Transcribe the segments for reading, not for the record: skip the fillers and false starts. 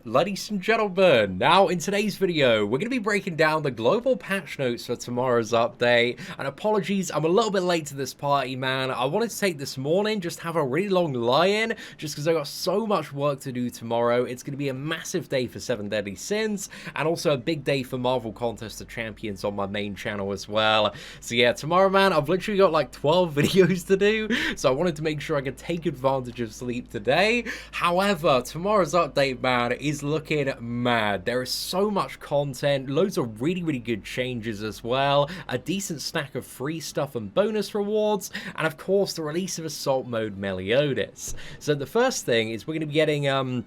Ladies and gentlemen, now in today's video, we're going to be breaking down the global patch notes for tomorrow's update. And apologies, I'm a little bit late to this party, man. I wanted to take this morning, just have a really long lie-in, just because I got so much work to do tomorrow. It's going to be a massive day for 7 Deadly Sins, and also a big day for Marvel Contest of Champions on my main channel as well. So yeah, tomorrow, man, I've literally got like 12 videos to do, so I wanted to make sure I could take advantage of sleep today. However, tomorrow's update, man, is looking mad. There is so much content, loads of really good changes as well, a decent stack of free stuff and bonus rewards, and of course the release of Assault Mode Meliodas. So the first thing is we're going to be getting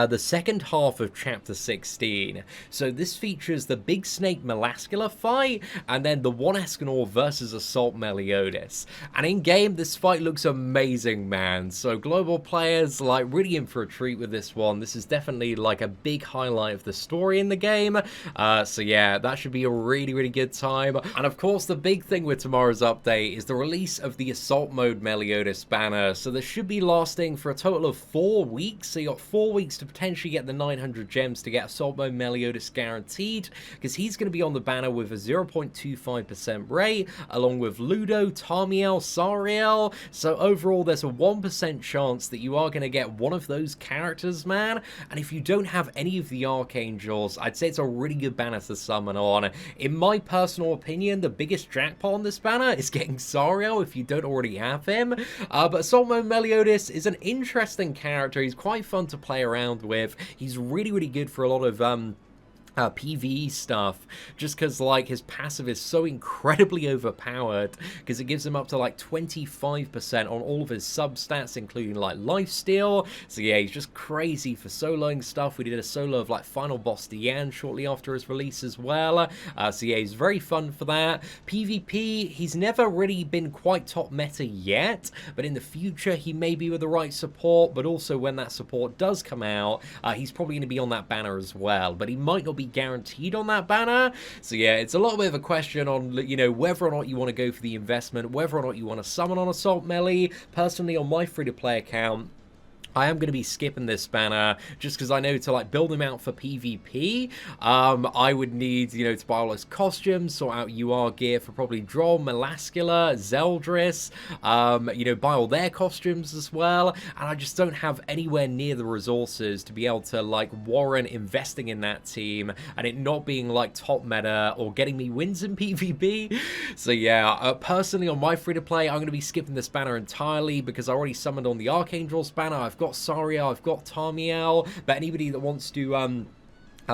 the second half of Chapter 16. So this features the Big Snake Melascula fight, and then the one Escanor versus Assault Meliodas. And in-game, this fight looks amazing, man. So global players, like, really in for a treat with this one. This is definitely, like, a big highlight of the story in the game. So yeah, that should be a really good time. And of course, the big thing with tomorrow's update is the release of the Assault Mode Meliodas banner. So this should be lasting for a total of 4 weeks. So you got 4 weeks to potentially get the 900 gems to get Assault Mode Meliodas guaranteed, because he's going to be on the banner with a 0.25% rate, along with Ludo, Tarmiel, Sariel. So overall, there's a 1% chance that you are going to get one of those characters, man. And if you don't have any of the Archangels, I'd say it's a really good banner to summon on. In my personal opinion, the biggest jackpot on this banner is getting Sariel if you don't already have him. But Assault Mode Meliodas is an interesting character. He's quite fun to play around with. He's really good for a lot of PvE stuff, just because, like, his passive is so incredibly overpowered, because it gives him up to like 25% on all of his substats, including like lifesteal. So yeah, he's just crazy for soloing stuff. We did a solo of like Final Boss Diane shortly after his release as well. So yeah, he's very fun for that. PvP, he's never really been quite top meta yet, but in the future he may be with the right support. But also when that support does come out, he's probably going to be on that banner as well, but he might not be guaranteed on that banner. So yeah, it's a little bit of a question on, you know, whether or not you want to go for the investment, whether or not you want to summon on Assault Melee. Personally, on my free-to-play account, I am going to be skipping this banner, just because I know to, like, build him out for PvP, I would need, you know, to buy all his costumes, sort out UR gear for probably Droll, Melascula, Zeldris, you know, buy all their costumes as well, and I just don't have anywhere near the resources to be able to, like, warrant investing in that team, and it not being, like, top meta, or getting me wins in PvP. So yeah, personally, on my free-to-play, I'm going to be skipping this banner entirely, because I already summoned on the Archangels banner. I've got Sariel, I've got Tarmiel, but anybody that wants to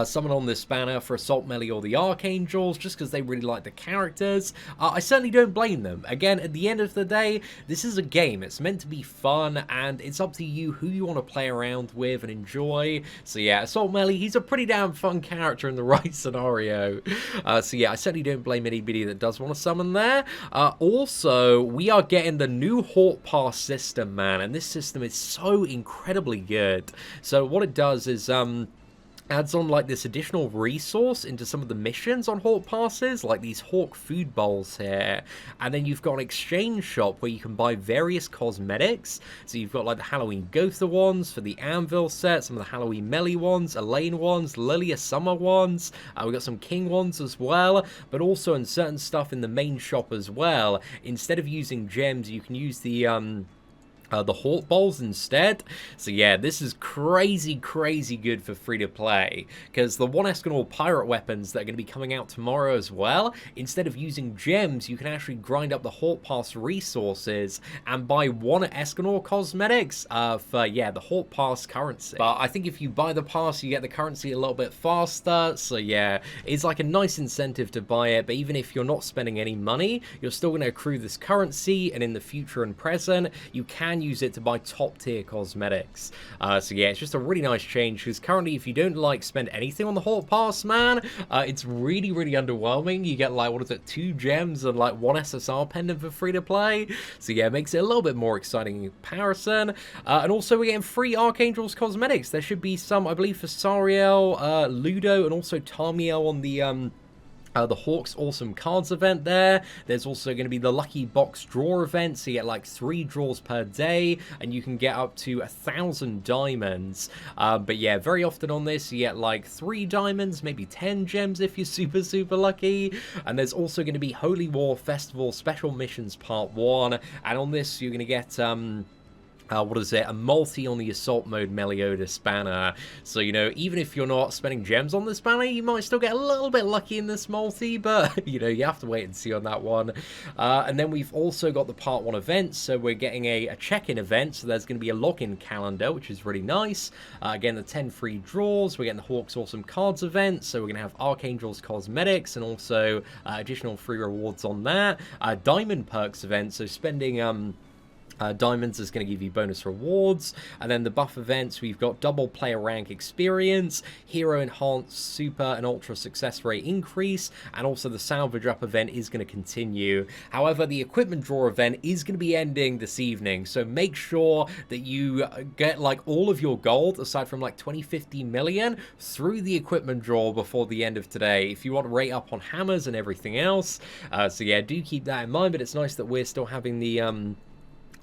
summon on this banner for Assault Melee or the Archangels, just because they really like the characters, I certainly don't blame them. Again, at the end of the day, this is a game. It's meant to be fun, and it's up to you who you want to play around with and enjoy. So yeah, Assault Melee, he's a pretty damn fun character in the right scenario. So yeah, I certainly don't blame anybody that does want to summon there. Also, we are getting the new Hawt Pass system, man, and this system is so incredibly good. So what it does is, adds on, like, this additional resource into some of the missions on Hawk passes, like these Hawk food bowls here. And then you've got an exchange shop where you can buy various cosmetics. So you've got, like, the Halloween Gotha ones for the Anvil set, some of the Halloween Melee ones, Elaine ones, Lilia Summer ones. We've got some King ones as well, but also in certain stuff in the main shop as well. Instead of using gems, you can use the Hawk Bowls instead. So yeah, this is crazy good for free-to-play, because the one Escanor pirate weapons that are going to be coming out tomorrow as well, instead of using gems, you can actually grind up the Hawk Pass resources and buy one Escanor cosmetics for, yeah, the Hawk Pass currency. But I think if you buy the pass, you get the currency a little bit faster. So yeah, it's like a nice incentive to buy it, but even if you're not spending any money, you're still going to accrue this currency, and in the future and present, you can use it to buy top tier cosmetics. So yeah, it's just a really nice change, because currently if you don't, like, spend anything on the Hawk Pass, man, it's really underwhelming. You get, like, what is it, 2 gems and like 1 SSR pendant for free to play. So yeah, it makes it a little bit more exciting in comparison. And also we're getting free Archangels cosmetics. There should be some, I believe, for Sariel, Ludo, and also Tarmiel on the The Hawk's Awesome Cards event there. There's also going to be the Lucky Box Draw event, so you get like 3 draws per day, and you can get up to 1,000 diamonds. But yeah, very often on this, you get like 3 diamonds, maybe 10 gems if you're super lucky. And there's also going to be Holy War Festival Special Missions Part 1, and on this, you're going to get... what is it? A multi on the Assault Mode Meliodas banner. So, you know, even if you're not spending gems on this banner, you might still get a little bit lucky in this multi, but, you know, you have to wait and see on that one. And then we've also got the Part 1 event, so we're getting a check-in event, so there's going to be a login calendar, which is really nice. Again, the 10 free draws, we're getting the Hawk's Awesome Cards event, so we're going to have Archangel's Cosmetics, and also additional free rewards on that. Diamond Perks event, so spending... diamonds is going to give you bonus rewards, and then the buff events, we've got double player rank experience, hero enhanced super and ultra success rate increase, and also the salvage up event is going to continue. However, the equipment draw event is going to be ending this evening, so make sure that you get like all of your gold, aside from like 50 million, through the equipment draw before the end of today, if you want to rate up on hammers and everything else. So yeah, do keep that in mind, but it's nice that we're still having the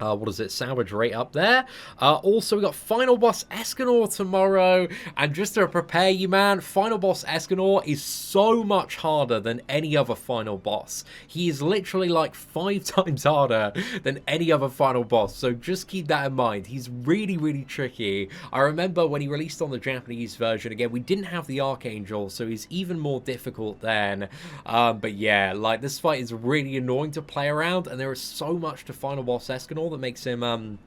what is it, salvage rate up there. Also, we got Final Boss Escanor tomorrow, and just to prepare you, man, Final Boss Escanor is so much harder than any other final boss. He is literally like 5 times harder than any other final boss, so just keep that in mind. He's really tricky. I remember when he released on the Japanese version, again, we didn't have the Archangel, so he's even more difficult then. But yeah, like, this fight is really annoying to play around, and there is so much to Final Boss Escanor that makes him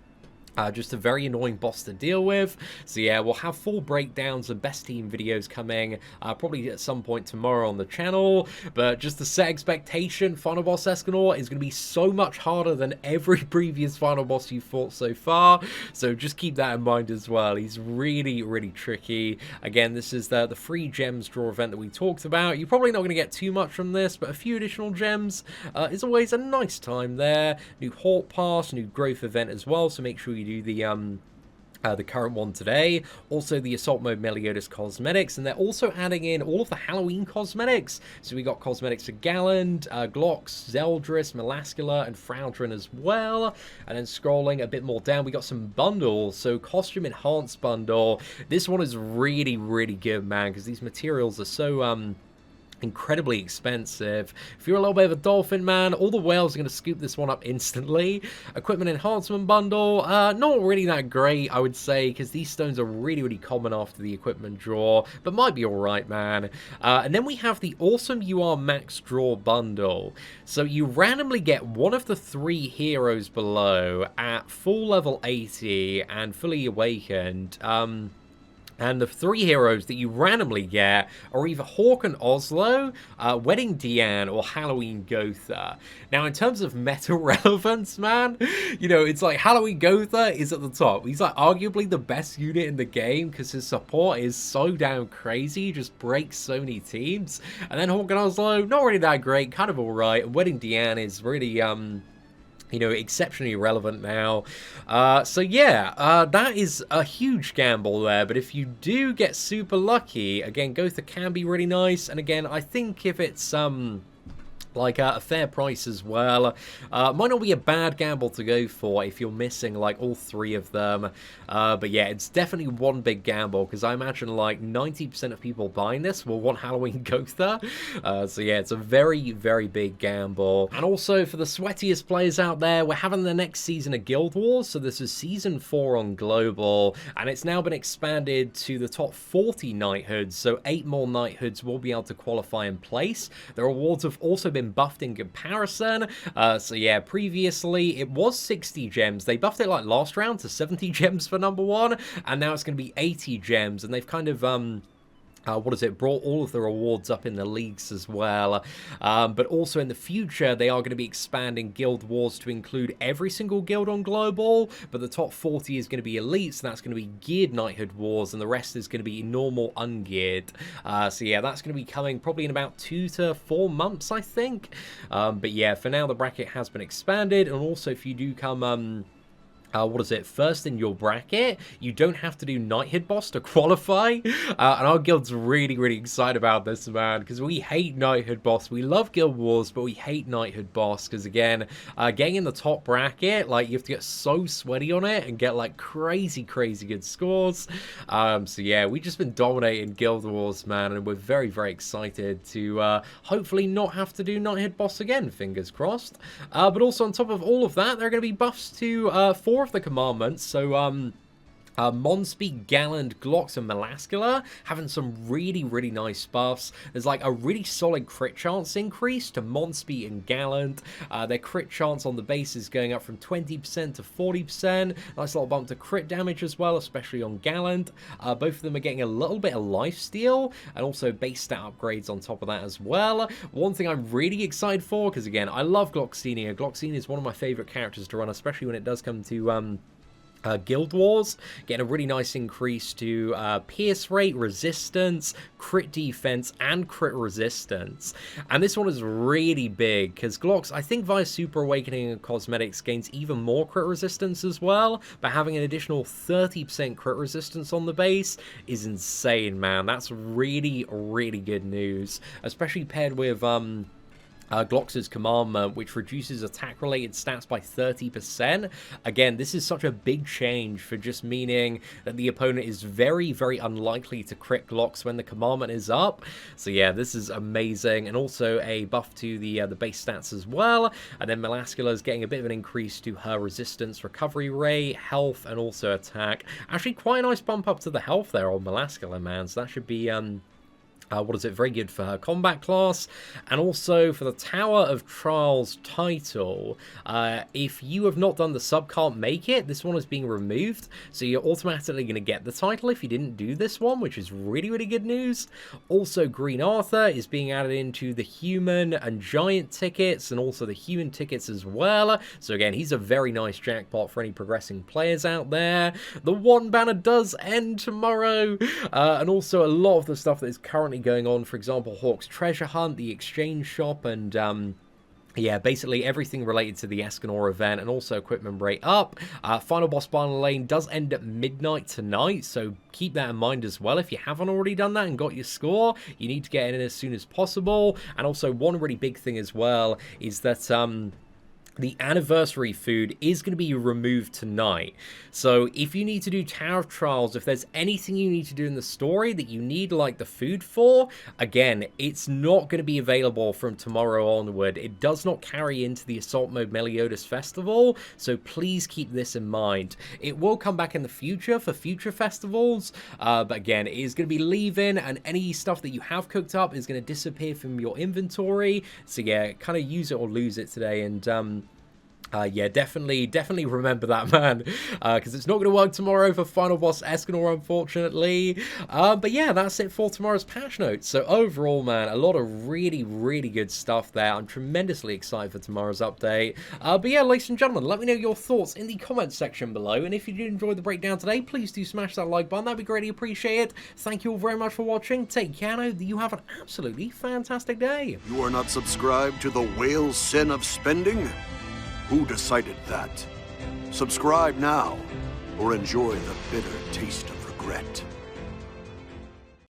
just a very annoying boss to deal with. So yeah, we'll have full breakdowns and best team videos coming probably at some point tomorrow on the channel. But just to set expectation, Final Boss Escanor is going to be so much harder than every previous final boss you've fought so far. So just keep that in mind as well. He's really tricky. Again, this is the free gems draw event that we talked about. You're probably not going to get too much from this, but a few additional gems is always a nice time there. New Hawt Pass, new growth event as well, so make sure you do the current one today. Also the Assault Mode Meliodas cosmetics, and they're also adding in all of the Halloween cosmetics. So we got cosmetics for Galland, Glocks, Zeldris, Melascula, and Frowdrin as well. And then scrolling a bit more down, we got some bundles. So Costume Enhanced bundle. This one is really good, man, because these materials are so incredibly expensive. If you're a little bit of a dolphin man, all the whales are going to scoop this one up instantly. Equipment enhancement bundle, not really that great, I would say, because these stones are really common after the equipment draw, but might be alright, man. And then we have the Awesome UR Max Draw bundle. So you randomly get one of the 3 heroes below at full level 80 and fully awakened. And the 3 heroes that you randomly get are either Hawk and Oslo, Wedding Deanne, or Halloween Gotha. Now, in terms of meta relevance, man, you know, it's like Halloween Gotha is at the top. He's like arguably the best unit in the game because his support is so damn crazy, just breaks so many teams. And then Hawk and Oslo, not really that great, kind of alright. And Wedding Deanne is really, you know, exceptionally relevant now. So yeah, that is a huge gamble there, but if you do get super lucky, again, Gotha can be really nice, and again, I think if it's like a fair price as well. Might not be a bad gamble to go for if you're missing like all 3 of them. But yeah, it's definitely one big gamble because I imagine like 90% of people buying this will want Halloween Gotha. So yeah, it's a very big gamble. And also for the sweatiest players out there, we're having the next season of Guild Wars. So this is season 4 on Global, and it's now been expanded to the top 40 knighthoods. So 8 more knighthoods will be able to qualify in place. The rewards have also been buffed in comparison. So yeah, previously it was 60 gems. They buffed it like last round to 70 gems for number 1, and now it's going to be 80 gems, and they've kind of brought all of the rewards up in the leagues as well. But also in the future, they are going to be expanding Guild Wars to include every single guild on Global, but the top 40 is going to be elites, and that's going to be geared Knighthood Wars, and the rest is going to be normal ungeared. So yeah, that's going to be coming probably in about 2 to 4 months, I think. But yeah, for now, the bracket has been expanded, and also if you do come what is it, first in your bracket. You don't have to do Knighthood boss to qualify, and our guild's really, really excited about this, man, because we hate Knighthood boss. We love Guild Wars, but we hate Knighthood boss, because again, getting in the top bracket, like, you have to get so sweaty on it and get, like, crazy good scores. So yeah, we've just been dominating Guild Wars, man, and we're very, very excited to hopefully not have to do Knighthood boss again, fingers crossed. But also on top of all of that, there are going to be buffs to 4 of the commandments, so Monspeed, Gallant, Glocks, and Melascula having some really, really nice buffs. There's like a really solid crit chance increase to Monspeed and Gallant. Their crit chance on the base is going up from 20% to 40%. Nice little bump to crit damage as well, especially on Gallant. Both of them are getting a little bit of lifesteal and also base stat upgrades on top of that as well. One thing I'm really excited for, because again, I love Gloxenia. Gloxenia is one of my favorite characters to run, especially when it does come to Guild Wars, getting a really nice increase to pierce rate, resistance, crit defense, and crit resistance. And this one is really big, because Glocks, I think via Super Awakening and Cosmetics, gains even more crit resistance as well, but having an additional 30% crit resistance on the base is insane, man. That's really, really good news, especially paired with Glocks' commandment, which reduces attack-related stats by 30%. Again, this is such a big change for just meaning that the opponent is very, very unlikely to crit Glocks when the commandment is up. So yeah, this is amazing. And also a buff to the base stats as well. And then Melascula is getting a bit of an increase to her resistance, recovery rate, health, and also attack. Actually, quite a nice bump up to the health there on Melascula, man. So that should be what is it? Very good for her combat class. And also for the Tower of Trials title, if you have not done the sub can't make it, this one is being removed. So you're automatically going to get the title if you didn't do this one, which is really, really good news. Also, Green Arthur is being added into the human and giant tickets, and also the human tickets as well. So again, he's a very nice jackpot for any progressing players out there. The one banner does end tomorrow. And also a lot of the stuff that is currently going on, for example, Hawk's Treasure Hunt, the Exchange Shop, and yeah, basically everything related to the Escanor event, and also equipment rate up. Final Boss Final Lane does end at midnight tonight, so keep that in mind as well. If you haven't already done that and got your score, you need to get in as soon as possible. And also one really big thing as well is that the anniversary food is going to be removed tonight. So if you need to do Tower of Trials, if there's anything you need to do in the story that you need like the food for, again, it's not going to be available from tomorrow onward. It does not carry into the Assault Mode Meliodas festival, so please keep this in mind. It will come back in the future for future festivals, but again, it is going to be leaving, and any stuff that you have cooked up is going to disappear from your inventory. So yeah, kind of use it or lose it today, and yeah, definitely remember that, man, because it's not going to work tomorrow for Final Boss Escanor, unfortunately. But yeah, that's it for tomorrow's patch notes. So overall, man, a lot of really, really good stuff there. I'm tremendously excited for tomorrow's update. But yeah, ladies and gentlemen, let me know your thoughts in the comments section below. And if you did enjoy the breakdown today, please do smash that like button. That'd be greatly appreciated. Thank you all very much for watching. Take care now. You have an absolutely fantastic day. You are not subscribed to the whale sin of spending? Who decided that? Subscribe now, or enjoy the bitter taste of regret.